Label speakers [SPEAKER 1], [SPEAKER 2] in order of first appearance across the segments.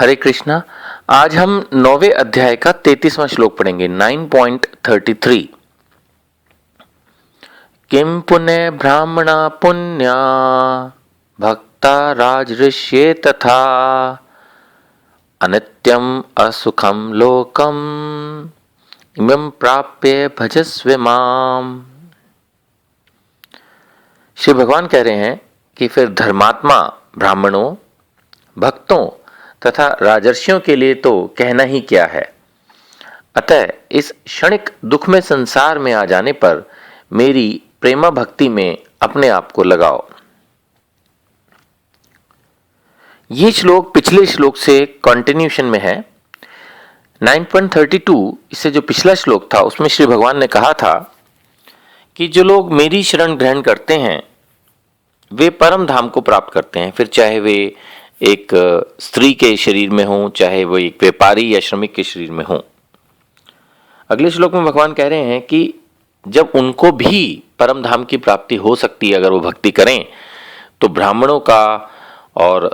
[SPEAKER 1] हरे कृष्णा। आज हम 9वें अध्याय का 33वां श्लोक पढ़ेंगे। 9.33 किम पुण्य ब्राह्मणा पुण्या भक्ता राजऋष्ये तथा अनित्यम असुखम लोकम इमं प्राप्य भजस्व माम। श्री भगवान कह रहे हैं कि फिर धर्मात्मा ब्राह्मणों, भक्तों तथा राजर्षियों के लिए तो कहना ही क्या है। अतः इस क्षणिक दुख में संसार में आ जाने पर मेरी प्रेमा भक्ति में अपने आप को लगाओ। ये श्लोक पिछले श्लोक से कंटिन्यूशन में है। 9.32 इससे जो पिछला श्लोक था उसमें श्री भगवान ने कहा था कि जो लोग मेरी शरण ग्रहण करते हैं वे परम धाम को प्राप्त करते हैं, फिर चाहे वे एक स्त्री के शरीर में हो, चाहे वो एक व्यापारी या श्रमिक के शरीर में हो। अगले श्लोक में भगवान कह रहे हैं कि जब उनको भी परम धाम की प्राप्ति हो सकती है अगर वो भक्ति करें, तो ब्राह्मणों का और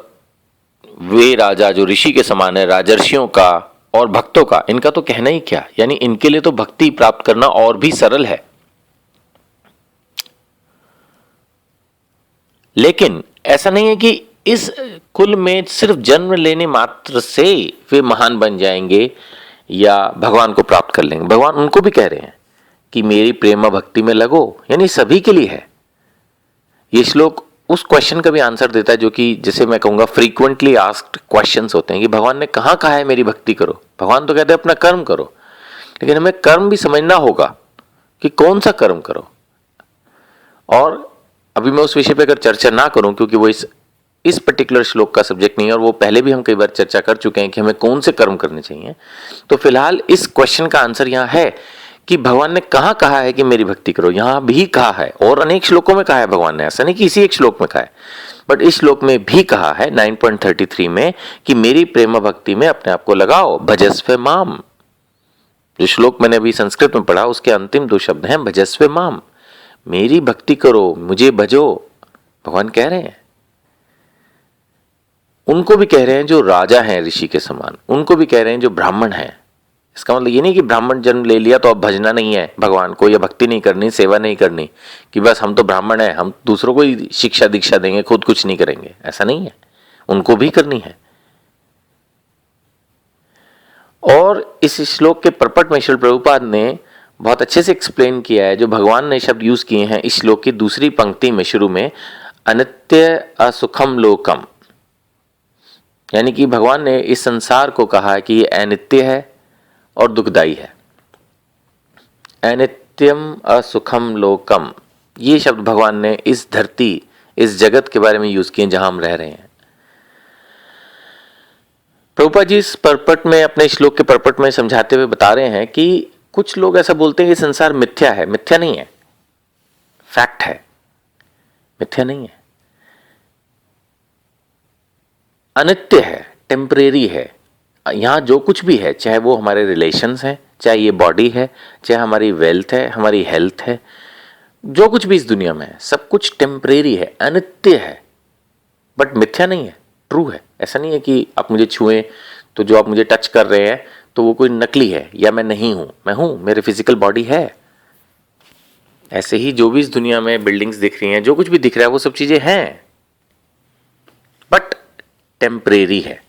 [SPEAKER 1] वे राजा जो ऋषि के समान है, राजर्षियों का और भक्तों का, इनका तो कहना ही क्या। यानी इनके लिए तो भक्ति प्राप्त करना और भी सरल है। लेकिन ऐसा नहीं है कि इस कुल में सिर्फ जन्म लेने मात्र से वे महान बन जाएंगे या भगवान को प्राप्त कर लेंगे। भगवान उनको भी कह रहे हैं कि मेरी प्रेमा भक्ति में लगो, यानी सभी के लिए है। ये श्लोक उस क्वेश्चन का भी आंसर देता है जो कि जैसे मैं कहूंगा फ्रीक्वेंटली आस्क्ड क्वेश्चंस होते हैं कि भगवान ने कहाँ कहा है मेरी भक्ति करो। भगवान तो कहते हैं अपना कर्म करो, लेकिन हमें कर्म भी समझना होगा कि कौन सा कर्म करो। और अभी मैं उस विषय पे अगर चर्चा ना करूं क्योंकि वो इस पर्टिकुलर श्लोक का सब्जेक्ट नहीं है और वो पहले भी हम कई बार चर्चा कर चुके हैं कि हमें कौन से कर्म करने चाहिए, तो फिलहाल इस क्वेश्चन का आंसर यहाँ है कि भगवान ने कहाँ कहा है कि मेरी भक्ति करो। यहाँ भी कहा है और अनेक श्लोकों में कहा है भगवान ने, ऐसा नहीं कि इसी एक श्लोक में कहा है, बट इस श्लोक में भी कहा है 9.33 में कि मेरी प्रेम भक्ति में अपने आप को लगाओ, भजस्व माम। जो श्लोक मैंने अभी संस्कृत में पढ़ा उसके अंतिम दो शब्द हैं भजस्व माम, मेरी भक्ति करो, मुझे भजो। भगवान कह रहे हैं, उनको भी कह रहे हैं जो राजा हैं ऋषि के समान, उनको भी कह रहे हैं जो ब्राह्मण हैं। इसका मतलब ये नहीं कि ब्राह्मण जन्म ले लिया तो अब भजना नहीं है भगवान को, या भक्ति नहीं करनी, सेवा नहीं करनी, कि बस हम तो ब्राह्मण हैं, हम दूसरों को ही शिक्षा दीक्षा देंगे, खुद कुछ नहीं करेंगे। ऐसा नहीं है, उनको भी करनी है। और इस श्लोक के परपट में श्रील प्रभुपाद ने बहुत अच्छे से एक्सप्लेन किया है। जो भगवान ने शब्द यूज किए हैं इस श्लोक की दूसरी पंक्ति में शुरू में, अनित्य असुखम लोकम, यानी कि भगवान ने इस संसार को कहा है कि ये अनित्य है और दुखदाई है। अनित्यम असुखम लोकम, ये शब्द भगवान ने इस धरती, इस जगत के बारे में यूज किए जहां हम रह रहे हैं। प्रभुपाद जी इस परपट में, अपने श्लोक के परपट में समझाते हुए बता रहे हैं कि कुछ लोग ऐसा बोलते हैं कि संसार मिथ्या है। मिथ्या नहीं है, फैक्ट है, मिथ्या नहीं है। अनित्य है, टेम्परेरी है। यहां जो कुछ भी है, चाहे वो हमारे रिलेशंस हैं, चाहे ये बॉडी है, चाहे हमारी वेल्थ है, हमारी हेल्थ है, जो कुछ भी इस दुनिया में है, सब कुछ टेम्परेरी है, अनित्य है, बट मिथ्या नहीं है, ट्रू है। ऐसा नहीं है कि आप मुझे छुएं तो जो आप मुझे टच कर रहे हैं तो वो कोई नकली है या मैं नहीं हूं। मैं हूं, मेरे फिजिकल बॉडी है। ऐसे ही जो भी इस दुनिया में बिल्डिंग्स दिख रही हैं, जो कुछ भी दिख रहा है, वो सब चीजें हैं, बट टेम्परेरी है।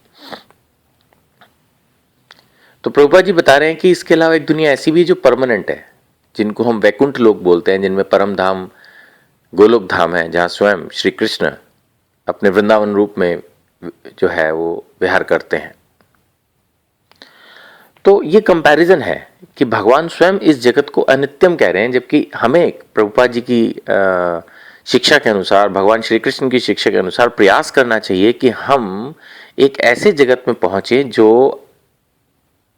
[SPEAKER 1] तो प्रभुपाद जी बता रहे हैं कि इसके अलावा एक दुनिया ऐसी भी है जो परमानेंट है, जिनको हम वैकुंठ लोक बोलते हैं, जिनमें परम धाम गोलोक धाम है, जहां स्वयं श्री कृष्ण अपने वृंदावन रूप में जो है वो विहार करते हैं। तो ये कंपैरिजन है कि भगवान स्वयं इस जगत को अनित्यम कह रहे हैं, जबकि हमें प्रभुपाद जी की शिक्षा के अनुसार, भगवान श्री कृष्ण की शिक्षा के अनुसार प्रयास करना चाहिए कि हम एक ऐसे जगत में पहुंचे जो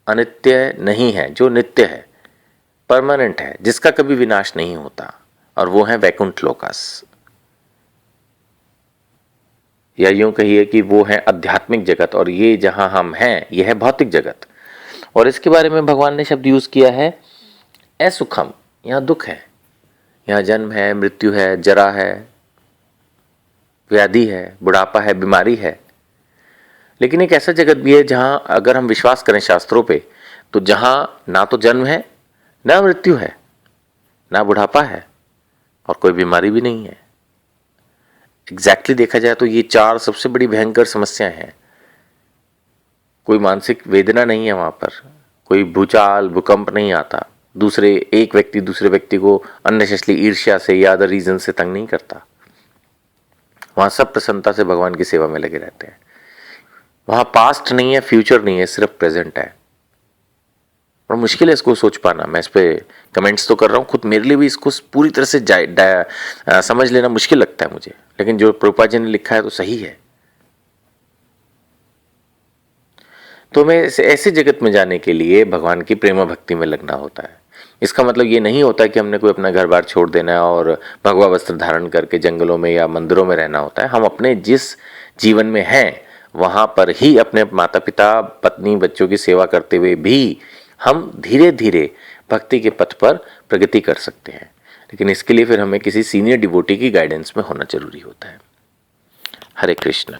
[SPEAKER 1] अनित्य नहीं है, जो नित्य है, परमानेंट है, जिसका कभी विनाश नहीं होता, और वो है वैकुंठ लोकास, या यूं कहिए कि वो है आध्यात्मिक जगत, और ये जहां हम हैं यह है भौतिक जगत। और इसके बारे में भगवान ने शब्द यूज किया है असुखम। यहाँ दुख है, यहाँ जन्म है, मृत्यु है, जरा है, व्याधि है, बुढ़ापा है, बीमारी है। लेकिन एक ऐसा जगत भी है जहां अगर हम विश्वास करें शास्त्रों पे, तो जहां ना तो जन्म है, ना मृत्यु है, ना बुढ़ापा है, और कोई बीमारी भी नहीं है। एग्जैक्टली देखा जाए तो ये चार सबसे बड़ी भयंकर समस्याएं हैं। कोई मानसिक वेदना नहीं है वहां पर, कोई भूचाल भूकंप नहीं आता, एक व्यक्ति दूसरे व्यक्ति को अननेसेसरी ईर्ष्या से या अदर रीजन से तंग नहीं करता। वहां सब प्रसन्नता से भगवान की सेवा में लगे रहते हैं। वहां पास्ट नहीं है, फ्यूचर नहीं है, सिर्फ प्रेजेंट है। और मुश्किल है इसको सोच पाना। मैं इस पे कमेंट्स तो कर रहा हूँ, खुद मेरे लिए भी इसको पूरी तरह से समझ लेना मुश्किल लगता है मुझे, लेकिन जो प्रभुपाद जी ने लिखा है तो सही है। तो हमें ऐसे जगत में जाने के लिए भगवान की प्रेम भक्ति में लगना होता है। इसका मतलब ये नहीं होता कि हमने कोई अपना घर बार छोड़ देना है और भगवा वस्त्र धारण करके जंगलों में या मंदिरों में रहना होता है। हम अपने जिस जीवन में हैं वहां पर ही अपने माता पिता, पत्नी, बच्चों की सेवा करते हुए भी हम धीरे धीरे भक्ति के पथ पर प्रगति कर सकते हैं। लेकिन इसके लिए फिर हमें किसी सीनियर डिवोटी की गाइडेंस में होना जरूरी होता है। हरे कृष्ण।